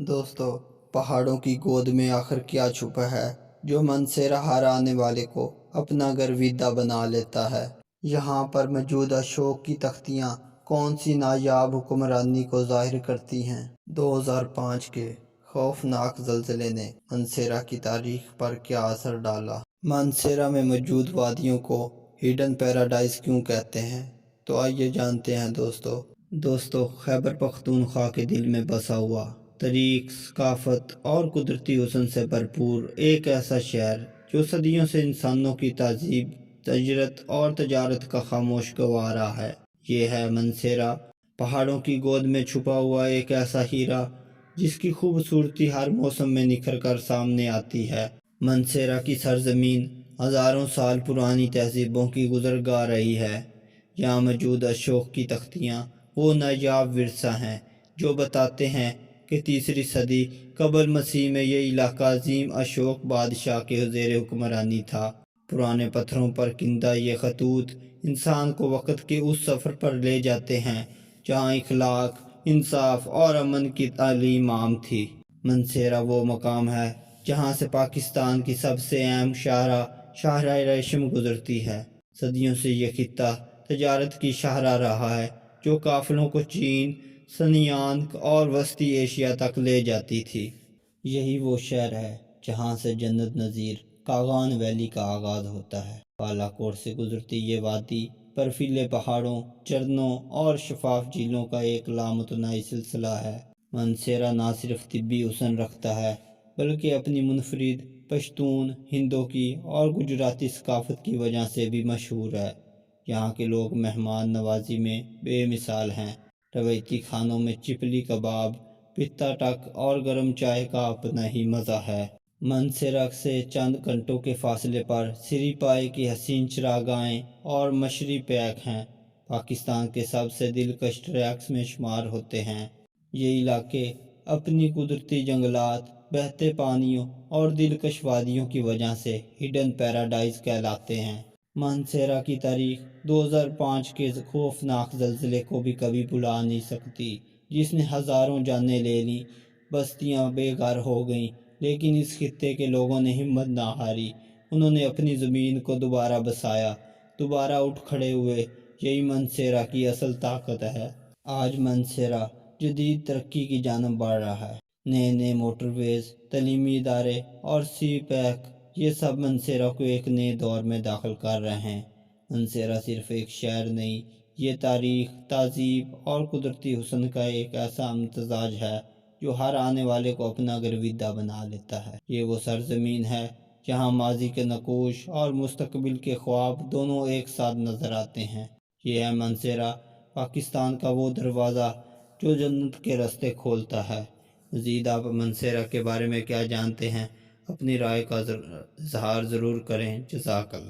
دوستو، پہاڑوں کی گود میں آخر کیا چھپا ہے جو من سے ہر آنے والے کو اپنا گرویدہ بنا لیتا ہے؟ یہاں پر موجود اشوک کی تختیاں کون سی نایاب حکمرانی کو ظاہر کرتی ہیں؟ 2005 کے خوفناک زلزلے نے مانسیرا کی تاریخ پر کیا اثر ڈالا؟ مانسیرا میں موجود وادیوں کو ہڈن پیراڈائز کیوں کہتے ہیں؟ تو آئیے جانتے ہیں دوستو، خیبر پختونخوا کے دل میں بسا ہوا، تاریخ، ثقافت اور قدرتی حسن سے بھرپور ایک ایسا شہر جو صدیوں سے انسانوں کی تہذیب، ہجرت اور تجارت کا خاموش گواہ رہا ہے، یہ ہے مانسیرا، پہاڑوں کی گود میں چھپا ہوا ایک ایسا ہیرا جس کی خوبصورتی ہر موسم میں نکھر کر سامنے آتی ہے۔ مانسیرا کی سرزمین ہزاروں سال پرانی تہذیبوں کی گزرگاہ رہی ہے۔ یہاں موجود اشوک کی تختیاں وہ نایاب ورثہ ہیں جو بتاتے ہیں کہ تیسری صدی قبل مسیح میں یہ علاقہ عظیم اشوک بادشاہ کے زیر حکمرانی تھا۔ پرانے پتھروں پر کندہ یہ خطوط انسان کو وقت کے اس سفر پر لے جاتے ہیں جہاں اخلاق، انصاف اور امن کی تعلیم عام تھی۔ مانسیرا وہ مقام ہے جہاں سے پاکستان کی سب سے اہم شاہراہ ریشم گزرتی ہے۔ صدیوں سے یہ خطہ تجارت کی شاہراہ رہا ہے جو قافلوں کو چین، سنیان اور وسطی ایشیا تک لے جاتی تھی۔ یہی وہ شہر ہے جہاں سے جنت نظیر کاغان ویلی کا آغاز ہوتا ہے۔ بالاکوٹ سے گزرتی یہ وادی برفیلے پہاڑوں، جھرنوں اور شفاف جھیلوں کا ایک لامتناہی سلسلہ ہے۔ مانسیرا نہ صرف طبی حسن رکھتا ہے بلکہ اپنی منفرد پشتون، ہندوکی اور گجراتی ثقافت کی وجہ سے بھی مشہور ہے۔ یہاں کے لوگ مہمان نوازی میں بے مثال ہیں۔ روایتی کھانوں میں چپلی کباب، پتا ٹک اور گرم چائے کا اپنا ہی مزہ ہے۔ مانسیرا سے چند گھنٹوں کے فاصلے پر سری پائے کی حسین چراگاہیں اور مشری پیک ہیں، پاکستان کے سب سے دلکش ٹریکس میں شمار ہوتے ہیں۔ یہ علاقے اپنی قدرتی جنگلات، بہتے پانیوں اور دلکش وادیوں کی وجہ سے ہڈن پیراڈائز کہلاتے ہیں۔ مانسیرا کی تاریخ 2005 کے خوفناک زلزلے کو بھی کبھی بھلا نہیں سکتی، جس نے ہزاروں جانیں لے لیں، بستیاں بے گھر ہو گئیں، لیکن اس خطے کے لوگوں نے ہمت نہ ہاری۔ انہوں نے اپنی زمین کو دوبارہ بسایا، دوبارہ اٹھ کھڑے ہوئے۔ یہی مانسیرا کی اصل طاقت ہے۔ آج مانسیرا جدید ترقی کی جانب بڑھ رہا ہے۔ نئے موٹر ویز، تعلیمی ادارے اور سی پیک، یہ سب مانسیرا کو ایک نئے دور میں داخل کر رہے ہیں۔ مانسیرا صرف ایک شہر نہیں، یہ تاریخ، تہذیب اور قدرتی حسن کا ایک ایسا امتزاج ہے جو ہر آنے والے کو اپنا گرویدہ بنا لیتا ہے۔ یہ وہ سرزمین ہے جہاں ماضی کے نقوش اور مستقبل کے خواب دونوں ایک ساتھ نظر آتے ہیں۔ یہ ہے مانسیرا، پاکستان کا وہ دروازہ جو جنت کے راستے کھولتا ہے۔ مزید آپ مانسیرا کے بارے میں کیا جانتے ہیں؟ اپنی رائے کا اظہار ضرور کریں۔ جزاک اللہ۔